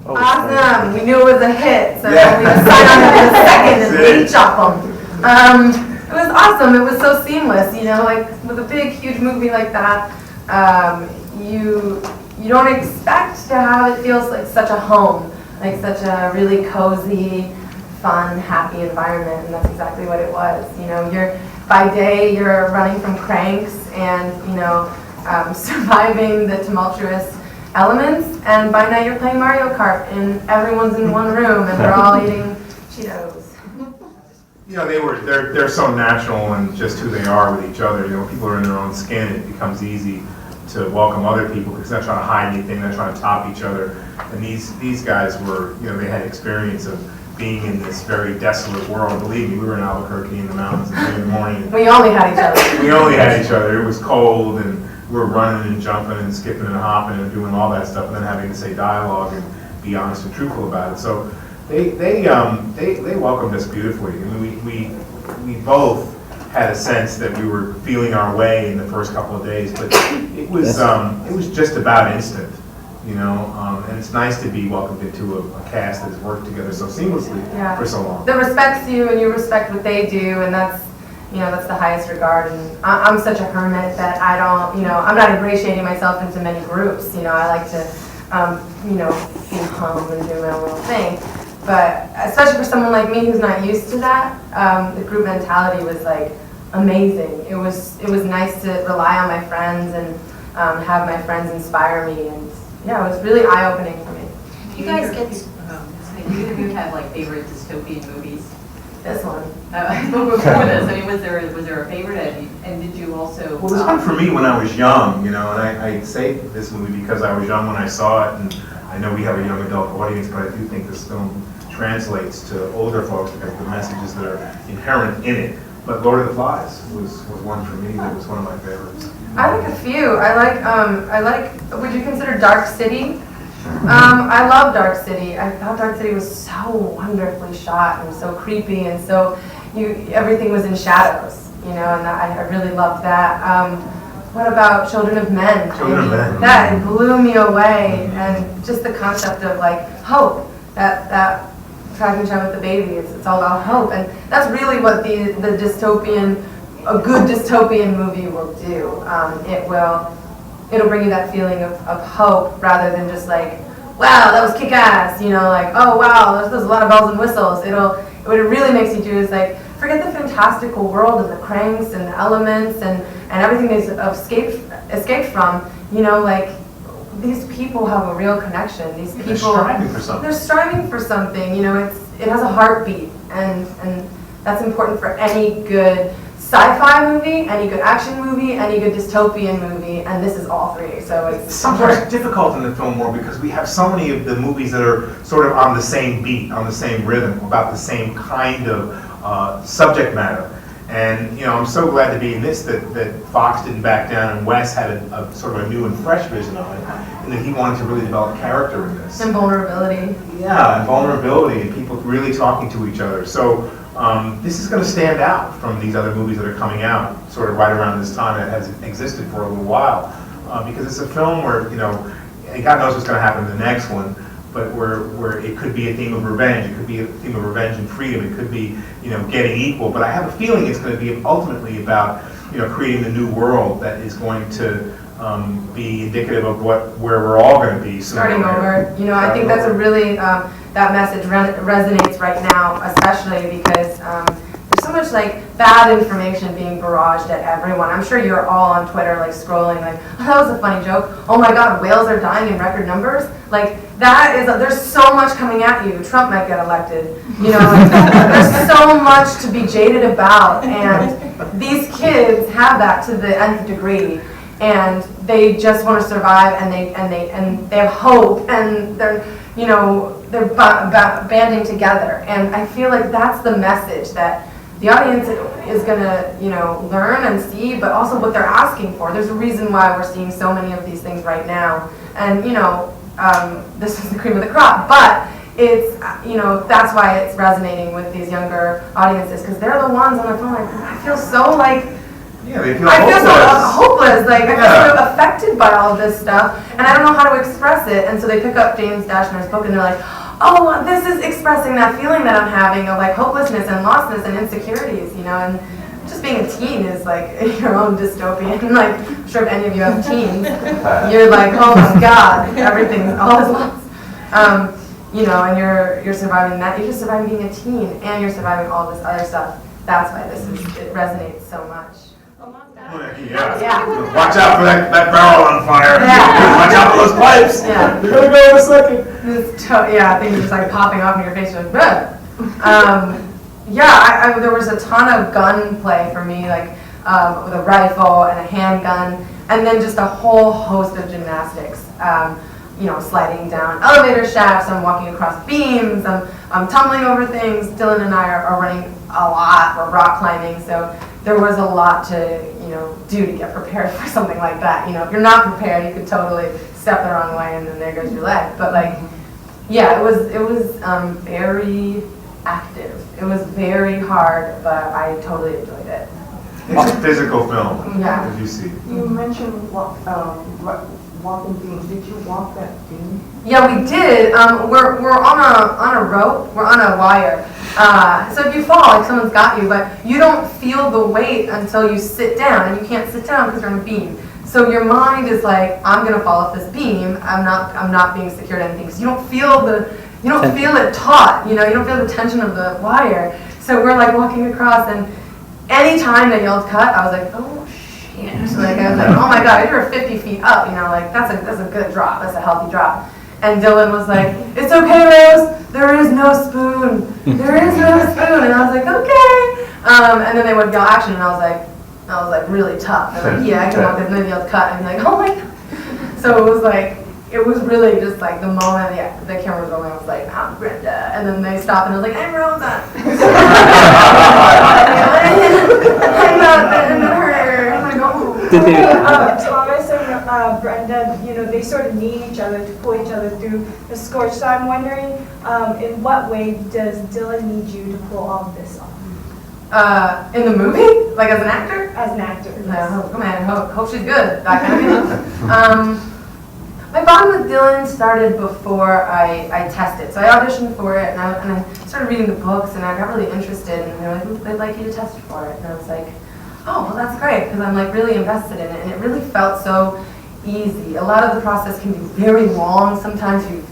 Awesome. We knew it was a hit, so we decided on it in a second and we chop them. It was awesome. It was so seamless, you know, like with a big, huge movie like that, you don't expect to have it feels like such a home, like such a really cozy, fun, happy environment, and that's exactly what it was. You know, by day you're running from cranks and, you know, surviving the tumultuous elements, and by night you're playing Mario Kart and everyone's in one room and they're all eating Cheetos. You know, they're so natural and just who they are with each other. You know, when people are in their own skin, it becomes easy to welcome other people because they're not trying to hide anything, they're trying to top each other. And these guys were, you know, they had experience of being in this very desolate world. Believe me, we were in Albuquerque in the mountains at 3 in the morning. We only had each other. We only had each other. It was cold and we were running and jumping and skipping and hopping and doing all that stuff and then having to say dialogue and be honest and truthful about it. So they welcomed us beautifully. I mean, we both had a sense that we were feeling our way in the first couple of days, but it was just about instant, you know. And it's nice to be welcomed into a cast that has worked together so seamlessly for so long. That respects you and you respect what they do, and that's, you know, that's the highest regard. And I'm such a hermit that I don't, you know, I'm not ingratiating myself into many groups. You know, I like to, you know, be home and do my own little thing. But especially for someone like me who's not used to that, the group mentality was like amazing. It was nice to rely on my friends and have my friends inspire me, and yeah, it was really eye-opening for me. Do you guys get? Do either of you have like favorite dystopian movies? This one. Before this, I mean, was there a favorite? And did you also? Well, this one for me when I was young, you know, and I say this movie because I was young when I saw it, and I know we have a young adult audience, but I do think this film translates to older folks because of the messages that are inherent in it. But Lord of the Flies was one for me that was one of my favorites. I like a few. I like. Would you consider Dark City? I love Dark City. I thought Dark City was so wonderfully shot and so creepy, and so everything was in shadows, you know, and I really loved that. What about Children of Men? Children of Men. That blew me away, and just the concept of like hope. That tracking shot with the baby, it's all about hope, and that's really what the dystopian, a good dystopian movie will do. It'll bring you that feeling of hope rather than just like, wow, that was kick-ass, you know, like, oh wow, there's a lot of bells and whistles. What it really makes you do is like, forget the fantastical world and the cranks and the elements and everything they've escaped from, you know, like, these people have a real connection. These people, they're striving for something. They're striving for something, you know, it has a heartbeat, and that's important for any good sci-fi movie, any good action movie, any good dystopian movie, and this is all three. So it's sometimes difficult in the film world because we have so many of the movies that are sort of on the same beat, on the same rhythm, about the same kind of subject matter. And, you know, I'm so glad to be in this that Fox didn't back down and Wes had a sort of a new and fresh vision of it, and that he wanted to really develop character in this. And vulnerability. Yeah, and vulnerability, and people really talking to each other. So this is going to stand out from these other movies that are coming out sort of right around this time that has existed for a little while. Because it's a film where, you know, and God knows what's going to happen in the next one, but where it could be a theme of revenge, it could be a theme of revenge and freedom, it could be, you know, getting equal. But I have a feeling it's going to be ultimately about, you know, creating the new world that is going to be indicative of where we're all going to be. Starting over. You know, I think that's a really, that message resonates right now, especially because there's so much like bad information being barraged at everyone. I'm sure you're all on Twitter like scrolling like, oh, that was a funny joke. Oh my God, whales are dying in record numbers. Like that is, there's so much coming at you. Trump might get elected. You know, like, there's so much to be jaded about, and these kids have that to the nth degree, and they just want to survive, and they have hope, and they're, you know, they're banding together, and I feel like that's the message that the audience is going to, you know, learn and see, but also what they're asking for. There's a reason why we're seeing so many of these things right now, and you know, this is the cream of the crop, but it's, you know, that's why it's resonating with these younger audiences, because they're the ones on their phone like, I feel so like Yeah, they feel I feel so hopeless. hopeless, like I feel so affected by all of this stuff, and I don't know how to express it. And so they pick up James Dashner's book, and they're like, "Oh, this is expressing that feeling that I'm having of like hopelessness and lostness and insecurities," you know. And just being a teen is like your own dystopian. Like, I'm sure if any of you have teens, you're like, "Oh my God, everything's all is lost." You know, and you're surviving that. You're just surviving being a teen, and you're surviving all this other stuff. That's why it resonates so much. Yeah. Watch out for that barrel on fire. Yeah. Watch out for those pipes. Yeah. You're gonna go in a second. Yeah, things just like popping off in your face. You're like, "Bleh." Yeah, there was a ton of gun play for me, like with a rifle and a handgun, and then just a whole host of gymnastics. You know, sliding down elevator shafts, I'm walking across beams, I'm tumbling over things. Dylan and I are running a lot. We're rock climbing, so there was a lot to, you know, do to get prepared for something like that. You know, if you're not prepared, you could totally step the wrong way and then there goes your leg. But like, yeah, it was very active. It was very hard, but I totally enjoyed it. It's a physical film, Yeah. as you see. You mentioned walking beams. Did you walk that beam? Yeah, we did. We're on a rope. We're on a wire. So if you fall, like someone's got you, but you don't feel the weight until you sit down, and you can't sit down because you're on a beam. So your mind is like, I'm gonna fall off this beam. I'm not being secured to anything because you don't feel it taut. You know, you don't feel the tension of the wire. So we're like walking across, and any time they yelled cut, I was like, oh shit. So like I was like, oh my God, you're 50 feet up. You know, like that's a good drop. That's a healthy drop. And Dylan was like, it's okay, Rose, there is no spoon. There is no spoon. And I was like, okay. And then they would yell action, and I was like really tough. And like, yeah, I can walk this, and then they yelled cut, and I'd be like, oh my God. So it was really just like the moment the camera was rolling, I was like, I'm Brenda. And then they stopped, and I was like, I'm Rosa. I'm not her. I'm like, oh. Thomas and Brenda, you know, they sort of need each other to pull each other through the Scorch. So I'm wondering, in what way does Dylan need you to pull all of this off? In the movie? Like as an actor? As an actor. No, come on, hope she's good. That kind of thing. My bond with Dylan started before I tested. So I auditioned for it, and I started reading the books, and I got really interested, and they were like, they'd like you to test for it. And I was like, oh, well, that's great, because I'm like really invested in it, and it really felt so easy. A lot of the process can be very long. Sometimes you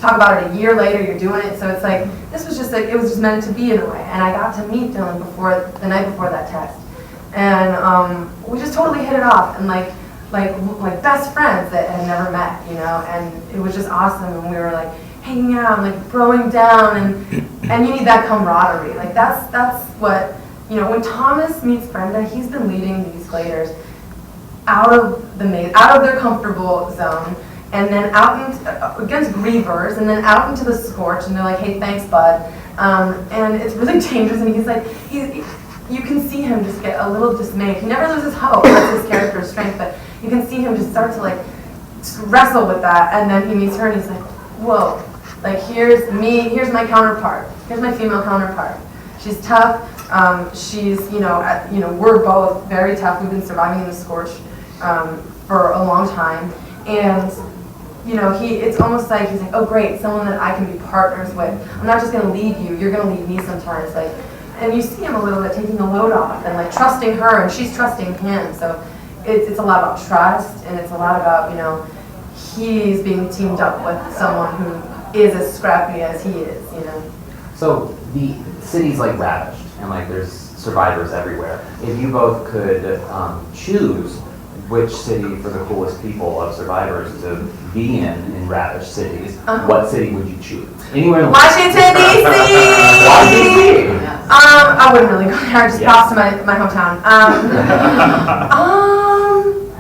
talk about it a year later, you're doing it, so it's like, this was just like, it was just meant to be in a way. And I got to meet Dylan the night before that test. And we just totally hit it off, and like best friends that had never met, you know, and it was just awesome, and we were like hanging out and like throwing down, and you need that camaraderie. Like that's what, you know, when Thomas meets Brenda, he's been leading these gladers out of their comfortable zone, and then out against grievers, and then out into the scorch, and they're like, hey, thanks, bud. And it's really dangerous, and he's like, you can see him just get a little dismayed. He never loses hope. That's his character's strength, but you can see him just start to like wrestle with that, and then he meets her, and he's like, whoa, like here's my counterpart. Here's my female counterpart. She's tough. She's, you know, we're both very tough. We've been surviving in the scorch for a long time, and you know, it's almost like he's like, oh great, someone that I can be partners with. I'm not just gonna leave you. You're gonna leave me sometimes, like. And you see him a little bit taking the load off and like trusting her, and she's trusting him. So it's a lot about trust, and it's a lot about, you know, he's being teamed up with someone who is as scrappy as he is, you know. So the city's like ravaged, and like there's survivors everywhere. If you both could choose which city for the coolest people of survivors to be in ravaged cities, what city would you choose? Anywhere in the world. Washington, D.C. Washington. I wouldn't really go there. I just pass to my hometown.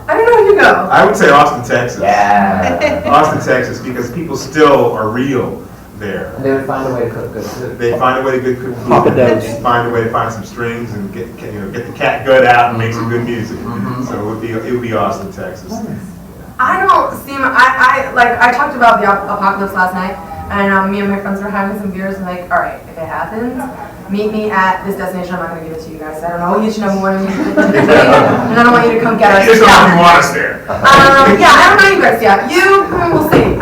I don't know where you go. I would say Austin, Texas. Yeah. Austin, Texas, because people still are real there. And they would find a way to cook good food. They find a way to cook food. Papa does. They find a way to find some strings and get the cat gut out and make some good music. So it would be Austin, Texas. I don't seem. I talked about the apocalypse last night, and me and my friends were having some beers, and like, all right, if it happens, meet me at this destination. I'm not going to give it to you guys. I don't know. You should know more than me. And I don't want you to come get us. You just don't know if you want us there. Yeah, I don't know you guys yet. We'll see.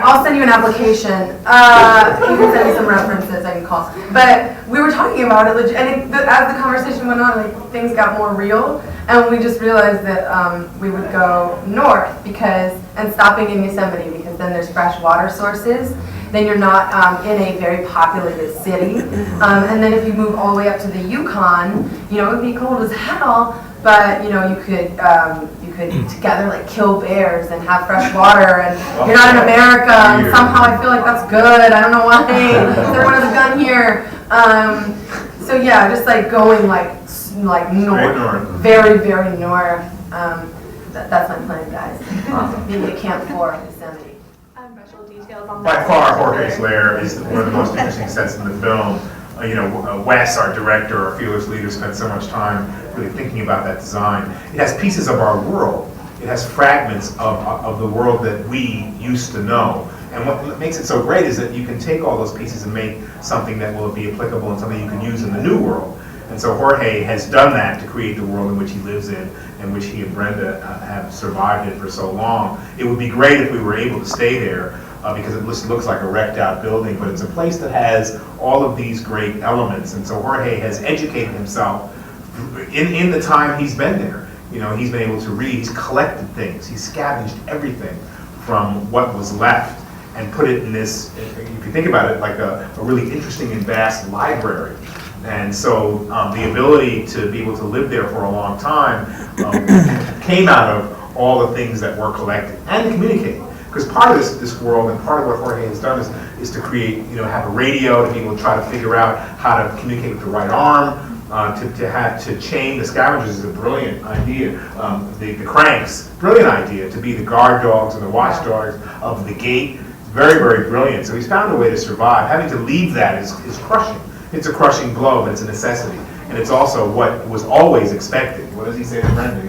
I'll send you an application. You can send me some references I can call. But we were talking about it, and as the conversation went on, like, things got more real, and we just realized that we would go north and stopping in Yosemite, because then there's fresh water sources. Then you're not in a very populated city. And then if you move all the way up to the Yukon, it would be cold as hell, but you could together like kill bears and have fresh water, and you're not in America, and somehow I feel like that's good. I don't know why. Everyone has a gun here. So yeah, just like going like north, very, very north. That's my plan, guys. Maybe at Camp 4 in Yosemite. By far, Jorge's lair is one of the most interesting sets in the film. Wes, our director, our fearless leader, spent so much time really thinking about that design. It has pieces of our world. It has fragments of the world that we used to know. And what makes it so great is that you can take all those pieces and make something that will be applicable and something you can use in the new world. And so Jorge has done that to create the world in which he lives in, and which he and Brenda have survived in for so long. It would be great if we were able to stay there, because it looks like a wrecked out building, but it's a place that has all of these great elements. And so Jorge has educated himself in the time he's been there. He's been able to read, he's collected things, he's scavenged everything from what was left and put it in this, if you think about it, like a really interesting and vast library. And so the ability to be able to live there for a long time came out of all the things that were collected and communicating. Because part of this world and part of what Jorge has done is to create, have a radio to be able to try to figure out how to communicate with the right arm, to chain the scavengers is a brilliant idea. The cranks, brilliant idea to be the guard dogs and the watchdogs of the gate. Very, very brilliant. So he's found a way to survive. Having to leave that is crushing. It's a crushing blow, but it's a necessity. And it's also what was always expected. What does he say to Brenda?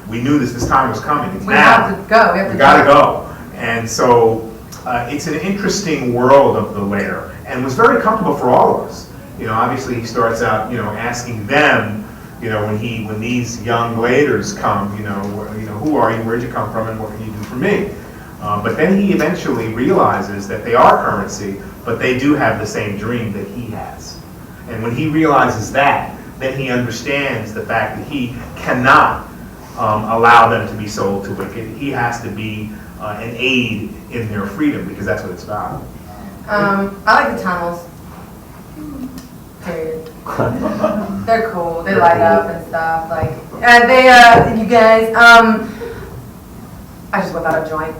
We knew this time was coming. It's now. Have to go. We gotta go. And so it's an interesting world of the lair, and was very comfortable for all of us. Obviously he starts out, asking them, when these young laders come, who are you, where'd you come from, and what can you do for me? But then he eventually realizes that they are currency, but they do have the same dream that he has. And when he realizes that, then he understands the fact that he cannot allow them to be sold to wicked. He has to be an aid in their freedom, because that's what it's about. I like the tunnels. Period. They're cool. They light up and stuff. Like you guys. I just whipped out a joint.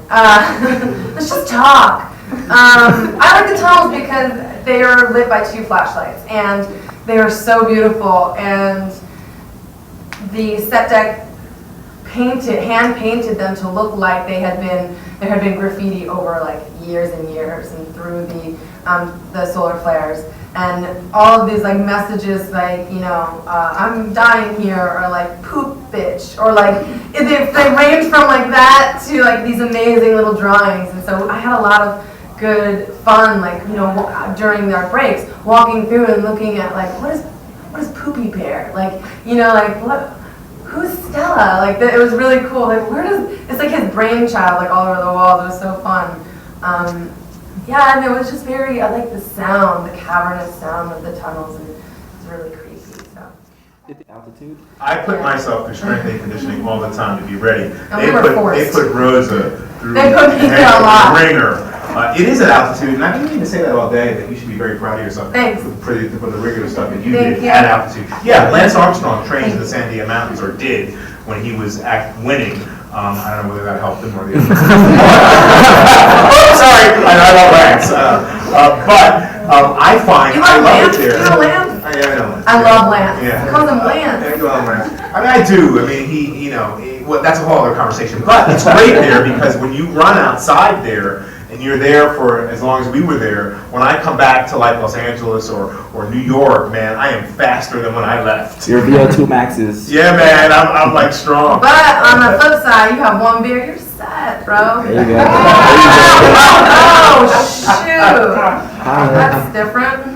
Let's just talk. I like the tunnels because they are lit by 2 flashlights, and they are so beautiful. And the set deck hand painted them to look like there had been graffiti over like years and years, and through the solar flares, and all of these like messages like I'm dying here, or like poop bitch, or like they range from like that to like these amazing little drawings. And so I had a lot of good fun, like during our breaks, walking through and looking at like what is Poopy Bear, like who's Stella? Like it was really cool. Like it's like his brainchild, like all over the walls. It was so fun. Yeah, and it was just I like the sound, the cavernous sound of the tunnels, and it's really creepy. So. Altitude? I put myself through strength and conditioning all the time to be ready. They put Rosa through they put me through a lot. ringer. It is at altitude, and I've been meaning to say that all day, that you should be very proud of yourself. Thanks. For the regular stuff that you Thank did you. at altitude. Yeah, Lance Armstrong trained in the Sandia Mountains, or did, when he was winning. I don't know whether that helped him or the other. Sorry, I love Lance. I find You I love love Lance? it there. You know Lance? I know Lance. I love Lance. Yeah. Call him Lance. I love Lance. I mean, I do. I mean, well, that's a whole other conversation. But it's great there because when you run outside there, and you're there for as long as we were there, when I come back to like Los Angeles or New York, man, I am faster than when I left. Your VO2 max is... Yeah, man, I'm like strong. But on the flip side, you have one beer, you're set, bro. There you go. Oh, shoot. That's different.